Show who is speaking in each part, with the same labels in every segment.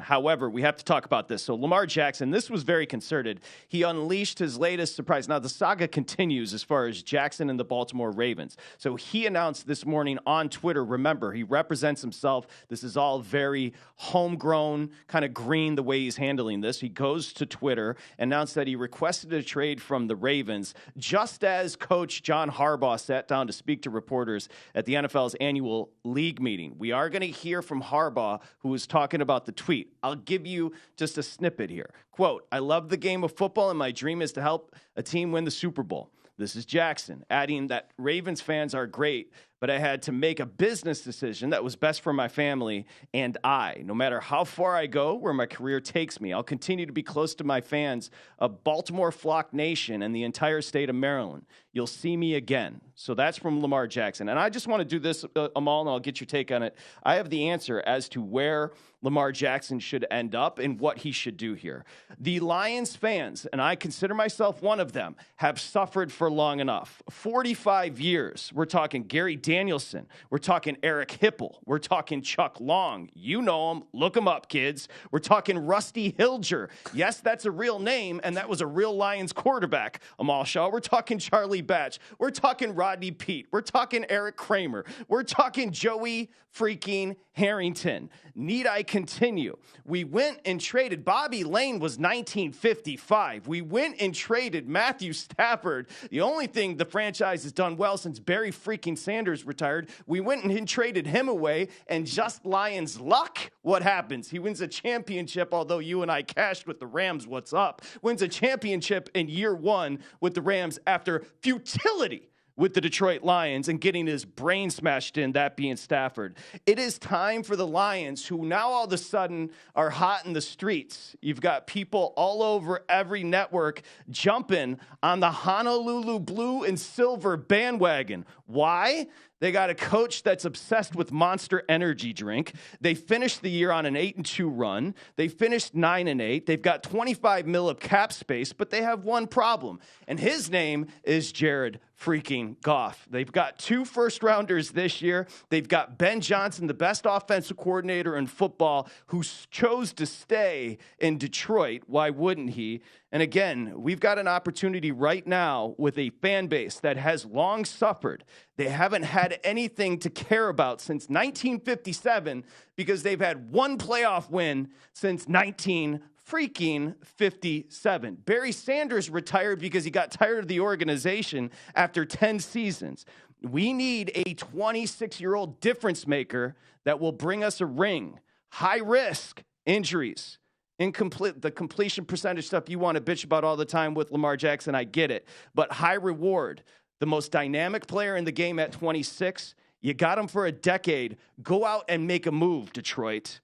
Speaker 1: However, we have to talk about this. So Lamar Jackson, this was very concerted. He unleashed his latest surprise. Now, the saga continues as far as Jackson and the Baltimore Ravens. So he announced this morning on Twitter, remember, he represents himself. This is all very homegrown, kind of green the way he's handling this. He goes to Twitter, announced that he requested a trade from the Ravens, just as Coach John Harbaugh sat down to speak to reporters at the NFL's annual league meeting. We are going to hear from Harbaugh, who was talking about the tweet. I'll give you just a snippet here. Quote, "I love the game of football, and my dream is to help a team win the Super Bowl." This is Jackson, adding that Ravens fans are great, but I had to make a business decision that was best for my family and I. No matter how far I go, where my career takes me, I'll continue to be close to my fans of Baltimore Flock Nation and the entire state of Maryland. You'll see me again. So that's from Lamar Jackson. And I just want to do this, Amal, and I'll get your take on it. I have the answer as to where Lamar Jackson should end up and what he should do here. The Lions fans, and I consider myself one of them, have suffered for long enough. 45 years. We're talking Gary Danielson. We're talking Eric Hipple. We're talking Chuck Long. You know him. Look him up, kids. We're talking Rusty Hilger. Yes, that's a real name, and that was a real Lions quarterback, Amal Shah. We're talking Charlie Batch. We're talking Rodney Peete. We're talking Eric Kramer. We're talking Joey freaking Harrington. Need I continue? We went and traded. Bobby Lane was 1955. We went and traded Matthew Stafford. The only thing the franchise has done well since Barry freaking Sanders retired, we went and traded him away, and just Lions luck, what happens? He wins a championship, although you and I cashed with the Rams, what's up? Wins a championship in year one with the Rams after futility with the Detroit Lions and getting his brain smashed in, that being Stafford. It is time for the Lions, who now all of a sudden are hot in the streets. You've got people all over every network jumping on the Honolulu blue and silver bandwagon. Why? They got a coach that's obsessed with Monster Energy drink. They finished the year on an 8-2 run. They finished 9-8. They've got 25 mil of cap space, but they have one problem, and his name is Jared freaking Goff. They've got 2 first-rounders this year. They've got Ben Johnson, the best offensive coordinator in football, who chose to stay in Detroit. Why wouldn't he? And again, we've got an opportunity right now with a fan base that has long suffered. They haven't had anything to care about since 1957 because they've had one playoff win since 1957. Barry Sanders retired because he got tired of the organization after 10 seasons. We need a 26-year-old difference maker that will bring us a ring. High risk injuries. The completion percentage stuff you want to bitch about all the time with Lamar Jackson, I get it. But high reward, the most dynamic player in the game at 26, you got him for a decade. Go out and make a move, Detroit.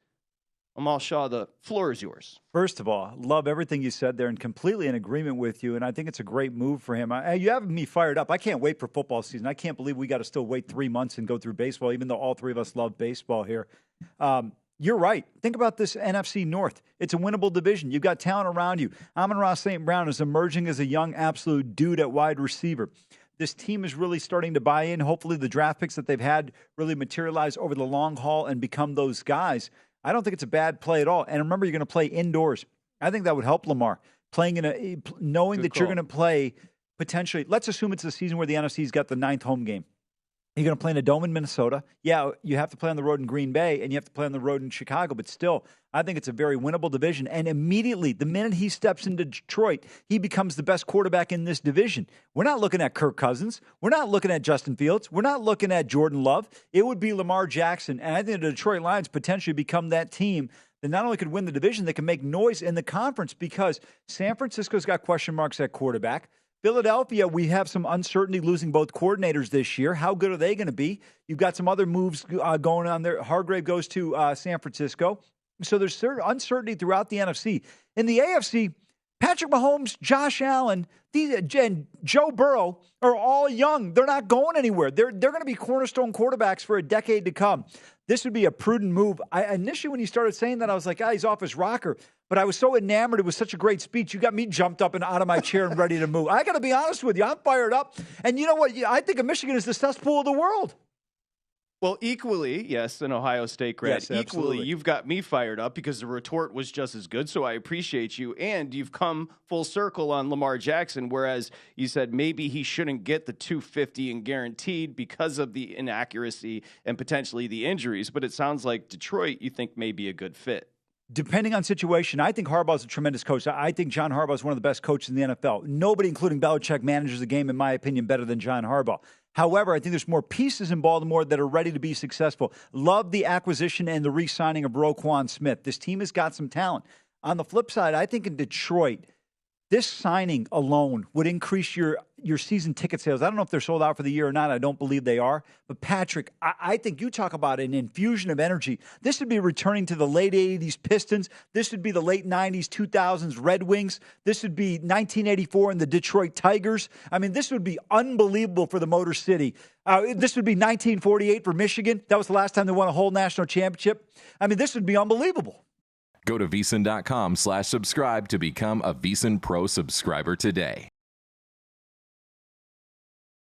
Speaker 1: Amal Shah, the floor is yours.
Speaker 2: First of all, love everything you said there and completely in agreement with you, and I think it's a great move for him. You have me fired up. I can't wait for football season. I can't believe we got to still wait 3 months and go through baseball, even though all three of us love baseball here. You're right. Think about this NFC North. It's a winnable division. You've got talent around you. Amon-Ra St. Brown is emerging as a young absolute dude at wide receiver. This team is really starting to buy in. Hopefully the draft picks that they've had really materialize over the long haul and become those guys. I don't think it's a bad play at all. And remember, you're going to play indoors. I think that would help Lamar. Knowing
Speaker 1: Good
Speaker 2: that
Speaker 1: call.
Speaker 2: You're going to play potentially, let's assume it's the season where the NFC's got the 9th home game. You're going to play in a dome in Minnesota. Yeah, you have to play on the road in Green Bay, and you have to play on the road in Chicago. But still, I think it's a very winnable division. And immediately, the minute he steps into Detroit, he becomes the best quarterback in this division. We're not looking at Kirk Cousins. We're not looking at Justin Fields. We're not looking at Jordan Love. It would be Lamar Jackson. And I think the Detroit Lions potentially become that team that not only could win the division, they can make noise in the conference because San Francisco's got question marks at quarterback. Philadelphia, we have some uncertainty losing both coordinators this year. How good are they going to be? You've got some other moves going on there. Hargrave goes to San Francisco. So there's certain uncertainty throughout the NFC. In the AFC, Patrick Mahomes, Josh Allen, and Joe Burrow are all young. They're not going anywhere. They're going to be cornerstone quarterbacks for a decade to come. This would be a prudent move. Initially, when you started saying that, I was like, he's off his rocker. But I was so enamored. It was such a great speech. You got me jumped up and out of my chair and ready to move. I got to be honest with you. I'm fired up. And you know what? I think of Michigan as the cesspool of the world.
Speaker 1: Well, equally, yes, an Ohio State grad.
Speaker 2: Yes,
Speaker 1: equally,
Speaker 2: absolutely.
Speaker 1: you've got me fired up because the retort was just as good, so I appreciate you. And you've come full circle on Lamar Jackson, whereas you said maybe he shouldn't get the 250 and guaranteed because of the inaccuracy and potentially the injuries. But it sounds like Detroit, you think, may be a good fit.
Speaker 2: Depending on situation, I think Harbaugh's a tremendous coach. I think John Harbaugh is one of the best coaches in the NFL. Nobody, including Belichick, manages the game, in my opinion, better than John Harbaugh. However, I think there's more pieces in Baltimore that are ready to be successful. Love the acquisition and the re-signing of Roquan Smith. This team has got some talent. On the flip side, I think in Detroit, this signing alone would increase your season ticket sales. I don't know if they're sold out for the year or not. I don't believe they are. But, Patrick, I think you talk about an infusion of energy. This would be returning to the late 80s Pistons. This would be the late 90s, 2000s Red Wings. This would be 1984 and the Detroit Tigers. I mean, this would be unbelievable for the Motor City. This would be 1948 for Michigan. That was the last time they won a whole national championship. I mean, this would be unbelievable.
Speaker 3: Go to VSiN.com/subscribe to become a VSiN Pro subscriber today.